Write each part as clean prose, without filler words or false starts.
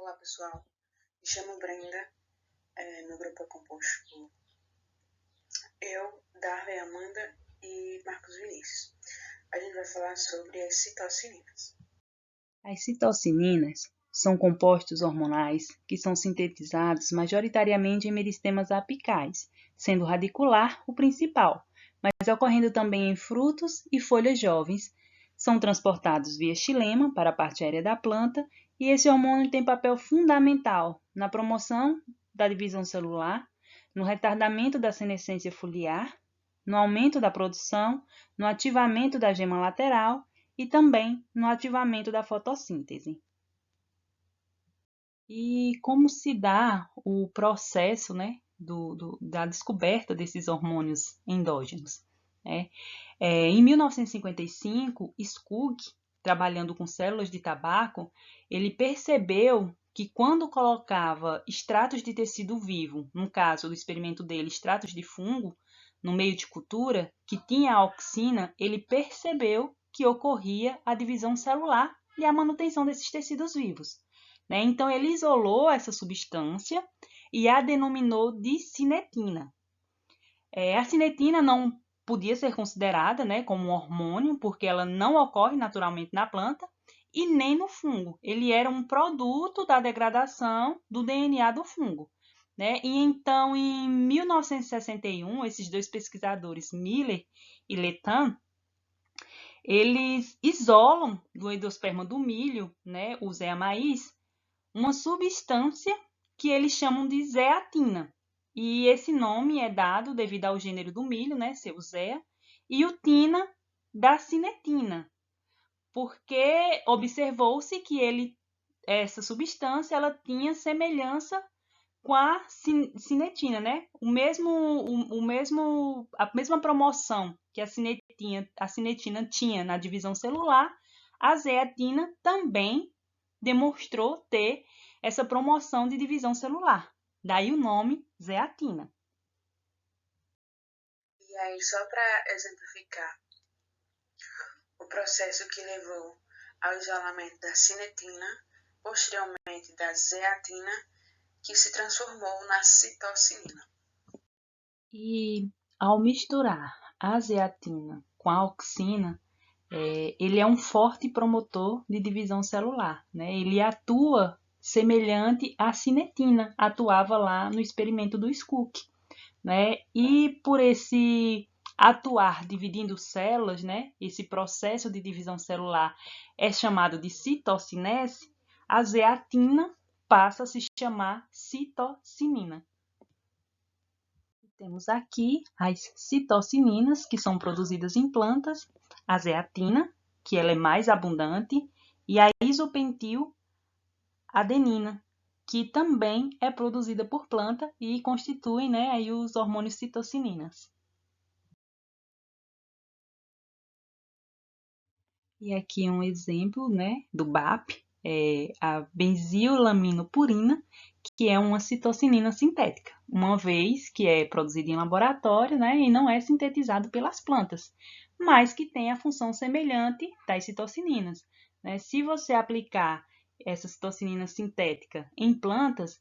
Olá pessoal, me chamo Brenda, meu grupo é composto por eu, Darley, Amanda e Marcos Vinícius. A gente vai falar sobre as citocininas. As citocininas são compostos hormonais que são sintetizados majoritariamente em meristemas apicais, sendo radicular o principal, mas ocorrendo também em frutos e folhas jovens. São transportados via xilema para a parte aérea da planta e esse hormônio tem papel fundamental na promoção da divisão celular, no retardamento da senescência foliar, no aumento da produção, no ativamento da gema lateral e também no ativamento da fotossíntese. E como se dá o processo, né, da descoberta desses hormônios endógenos? Em 1955, Skug, trabalhando com células de tabaco, ele percebeu que quando colocava extratos de tecido vivo, no caso do experimento dele, extratos de fungo, no meio de cultura, que tinha a auxina, ele percebeu que ocorria a divisão celular e a manutenção desses tecidos vivos. Então, ele isolou essa substância e a denominou de cinetina. A cinetina não podia ser considerada como um hormônio, porque ela não ocorre naturalmente na planta e nem no fungo. Ele era um produto da degradação do DNA do fungo. E então, em 1961, esses dois pesquisadores, Miller e Letan, eles isolam do endosperma do milho, o zeamais, uma substância que eles chamam de zeatina. E esse nome é dado devido ao gênero do milho, seu zea, e o tina da cinetina, porque observou-se que essa substância ela tinha semelhança com a cinetina, a mesma promoção que a cinetina tinha na divisão celular, a zeatina também demonstrou ter essa promoção de divisão celular. Daí o nome zeatina. E aí, só para exemplificar o processo que levou ao isolamento da cinetina, posteriormente da zeatina, que se transformou na citocinina. E ao misturar a zeatina com a auxina, ele é um forte promotor de divisão celular. Ele atua semelhante à cinetina, atuava lá no experimento do Skook. E por esse atuar dividindo células, esse processo de divisão celular é chamado de citocinese, a zeatina passa a se chamar citocinina. Temos aqui as citocininas, que são produzidas em plantas, a zeatina, que ela é mais abundante, e a isopentil-adenina, que também é produzida por planta e constituem aí os hormônios citocininas. E aqui um exemplo do BAP, a benzilamminopurina, que é uma citocinina sintética, uma vez que é produzida em laboratório e não é sintetizado pelas plantas, mas que tem a função semelhante das citocininas. Se você aplicar essa citocinina sintética em plantas,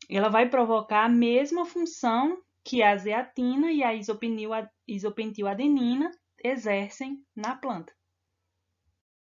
ela vai provocar a mesma função que a zeatina e a isopentil-adenina exercem na planta.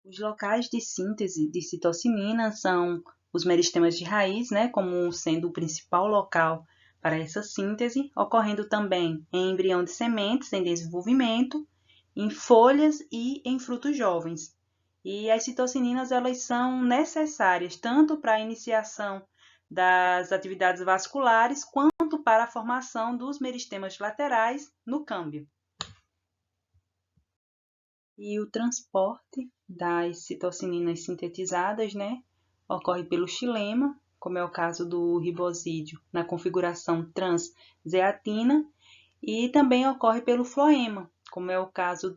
Os locais de síntese de citocinina são os meristemas de raiz, como sendo o principal local para essa síntese, ocorrendo também em embrião de sementes em desenvolvimento, em folhas e em frutos jovens. E as citocininas elas são necessárias tanto para a iniciação das atividades vasculares quanto para a formação dos meristemas laterais no câmbio. E o transporte das citocininas sintetizadas, ocorre pelo xilema, como é o caso do ribosídeo na configuração trans-zeatina, e também ocorre pelo floema, como é o caso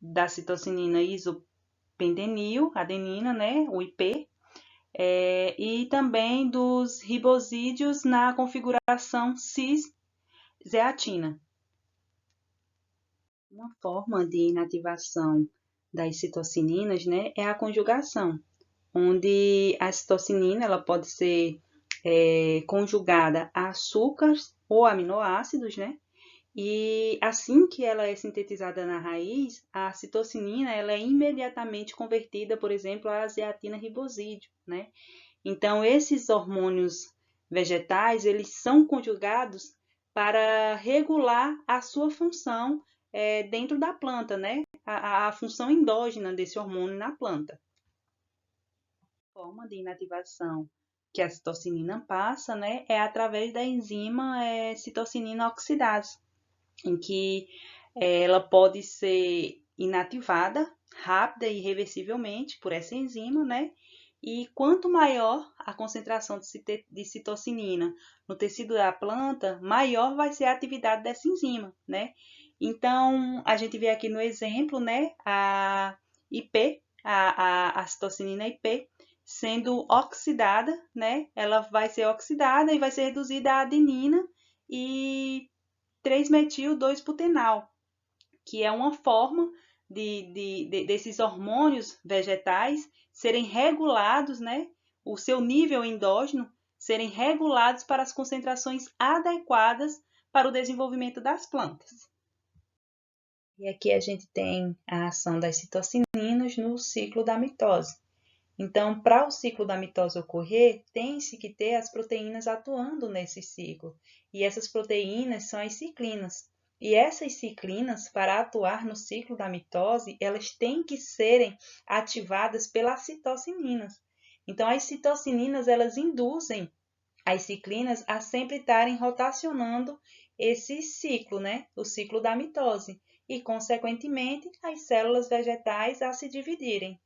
da citocinina isopentenil-adenina, o IP, e também dos ribosídeos na configuração cis-zeatina. Uma forma de inativação das citocininas é a conjugação. onde a citocinina ela pode ser conjugada a açúcares ou aminoácidos, né? E assim que ela é sintetizada na raiz, a citocinina ela é imediatamente convertida, por exemplo, a zeatina ribosídeo, né? Então, esses hormônios vegetais, eles são conjugados para regular a sua função dentro da planta, né? A função endógena desse hormônio na planta. A forma de inativação que a citocinina passa, né, é através da enzima citocinina oxidase, em que ela pode ser inativada rápida e irreversivelmente por essa enzima, né? E quanto maior a concentração de citocinina no tecido da planta, maior vai ser a atividade dessa enzima, né? Então, a gente vê aqui no exemplo, né, a IP, a citocinina IP, sendo oxidada, né? Ela vai ser oxidada e vai ser reduzida a adenina e 3-metil-2-butenal, que é uma forma desses hormônios vegetais serem regulados, né? O seu nível endógeno serem regulados para as concentrações adequadas para o desenvolvimento das plantas. E aqui a gente tem a ação das citocininas no ciclo da mitose. Então, para o ciclo da mitose ocorrer, tem-se que ter as proteínas atuando nesse ciclo. E essas proteínas são as ciclinas. E essas ciclinas, para atuar no ciclo da mitose, elas têm que serem ativadas pelas citocininas. Então, as citocininas, elas induzem as ciclinas a sempre estarem rotacionando esse ciclo, né? O ciclo da mitose. E, consequentemente, as células vegetais a se dividirem.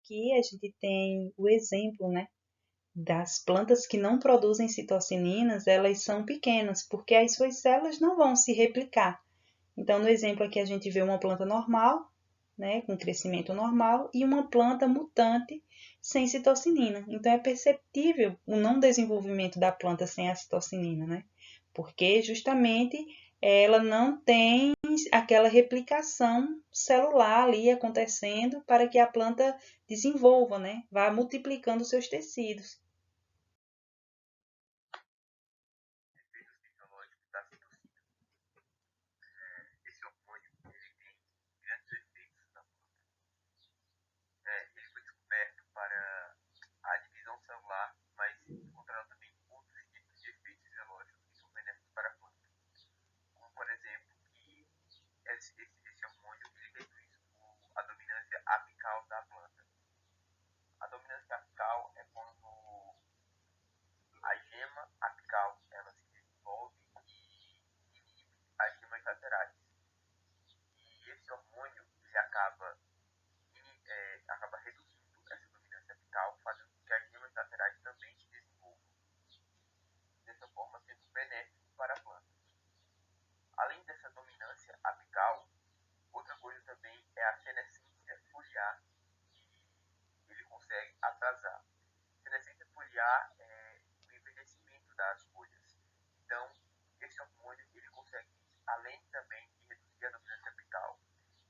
Aqui a gente tem o exemplo, né, das plantas que não produzem citocininas, elas são pequenas, porque as suas células não vão se replicar. Então, no exemplo aqui a gente vê uma planta normal, né, com crescimento normal, e uma planta mutante sem citocinina. Então, é perceptível o não desenvolvimento da planta sem a citocinina, né? Porque justamente ela não tem aquela replicação celular ali acontecendo para que a planta desenvolva, né? Vá multiplicando seus tecidos. Efeitos fisiológicos da citocina. Esse hormônio ele tem grandes efeitos na planta. Ele foi descoberto para a divisão celular, mas encontraram também outros tipos de efeitos fisiológicos que são benéficos para a planta. Como, por exemplo, que esse hormônio ele reduz a dominância apical da planta. A dominância apical é quando a gema apical ela se desenvolve e inibe as gemas laterais. E esse hormônio ele acaba reduzindo essa dominância apical, fazendo com que as gemas laterais também se desenvolvam, dessa forma sendo benéfico para a planta. Além dessa dominância apical, outra coisa também é a senescência foliar, que ele consegue atrasar. Senescência foliar é o envelhecimento das folhas. Então, esse hormônio ele consegue, além também de reduzir a dominância apical,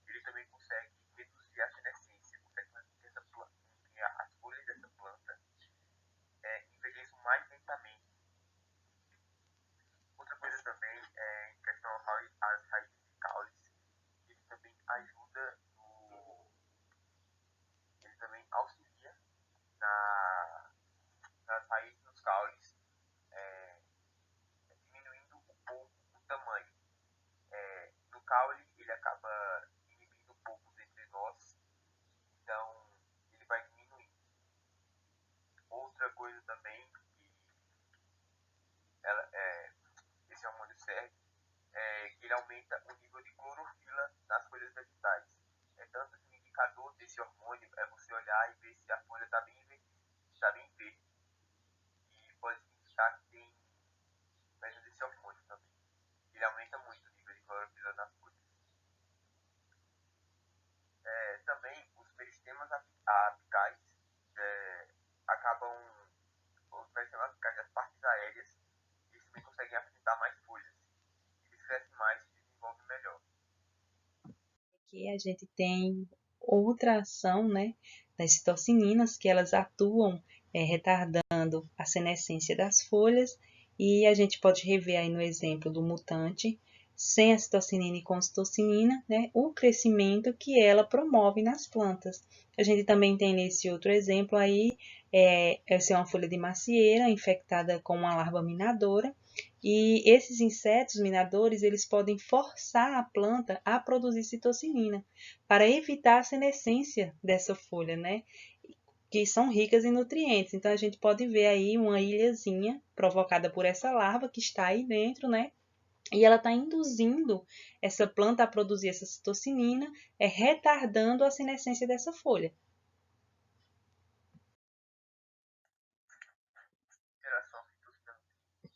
ele também consegue reduzir a senescência, consegue fazer com que as folhas dessa planta envelheçam mais lentamente. Outra coisa também é em questão às raízes de caules, ele também ajuda ele também auxilia nas raízes dos caules, diminuindo um pouco o tamanho. No caule ele acaba inibindo um pouco os entrenós, então ele vai diminuindo. Outra coisa também que esse hormônio serve é que ele aumenta o nível de clorofila nas folhas vegetais. Tanto que o indicador desse hormônio é você olhar e ver se a folha está bem verde. E pode significar que tem menos desse hormônio também. Ele aumenta muito o nível de clorofila nas folhas. Também os meristemas apicais acabam, os meristemas apicais das partes aéreas, eles também conseguem apresentar mais folhas. Eles crescem mais e desenvolvem melhor. Aqui a gente tem outra ação, né, das citocininas, que elas atuam retardando a senescência das folhas, e a gente pode rever aí no exemplo do mutante, sem a citocinina e com citocinina, né, o crescimento que ela promove nas plantas. A gente também tem nesse outro exemplo aí, essa é uma folha de macieira infectada com uma larva minadora, e esses insetos minadores, eles podem forçar a planta a produzir citocinina, para evitar a senescência dessa folha, né? Que são ricas em nutrientes. Então, a gente pode ver aí uma ilhazinha provocada por essa larva que está aí dentro, né? E ela está induzindo essa planta a produzir essa citocinina, retardando a senescência dessa folha. Interação citocina-nutriente.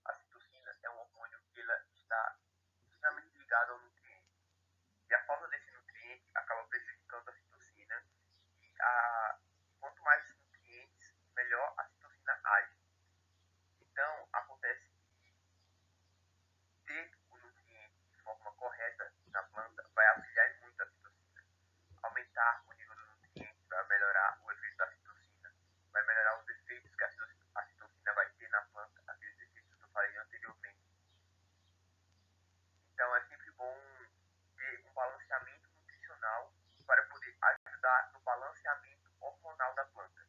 A citocina é um hormônio que ela está extremamente ligado ao nutriente. E a falta desse nutriente acaba prejudicando a citocina. Quanto mais nutrientes, melhor a citocina age. Então, acontece que ter o nutriente de forma correta na planta vai auxiliar muito a citocina. Aumentar o nível do nutriente vai melhorar o efeito da citocina, vai melhorar os efeitos que a citocina vai ter na planta, aqueles efeitos que eu falei anteriormente. Então, é sempre bom ter um balanceamento nutricional para poder ajudar no balanceamento hormonal da planta.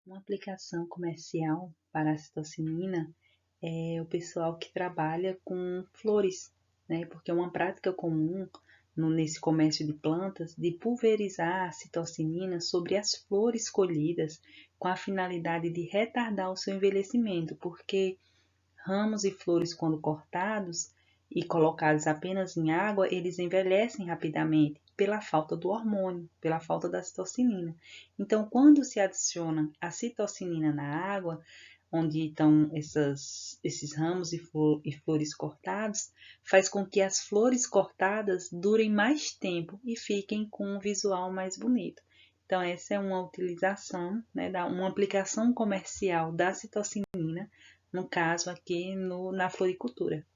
Uma aplicação comercial para a citocinina é o pessoal que trabalha com flores, né? Porque é uma prática comum nesse comércio de plantas de pulverizar a citocinina sobre as flores colhidas com a finalidade de retardar o seu envelhecimento, porque ramos e flores, quando cortados e colocados apenas em água, eles envelhecem rapidamente pela falta do hormônio, pela falta da citocinina. Então, quando se adiciona a citocinina na água, onde estão esses ramos e flores cortados, faz com que as flores cortadas durem mais tempo e fiquem com um visual mais bonito. Então, essa é uma utilização, né, uma aplicação comercial da citocinina, no caso aqui na floricultura.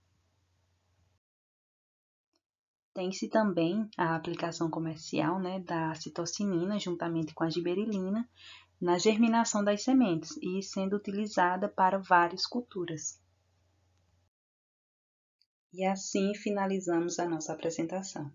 Tem-se também a aplicação comercial, né, da citocinina juntamente com a giberilina na germinação das sementes e sendo utilizada para várias culturas. E assim finalizamos a nossa apresentação.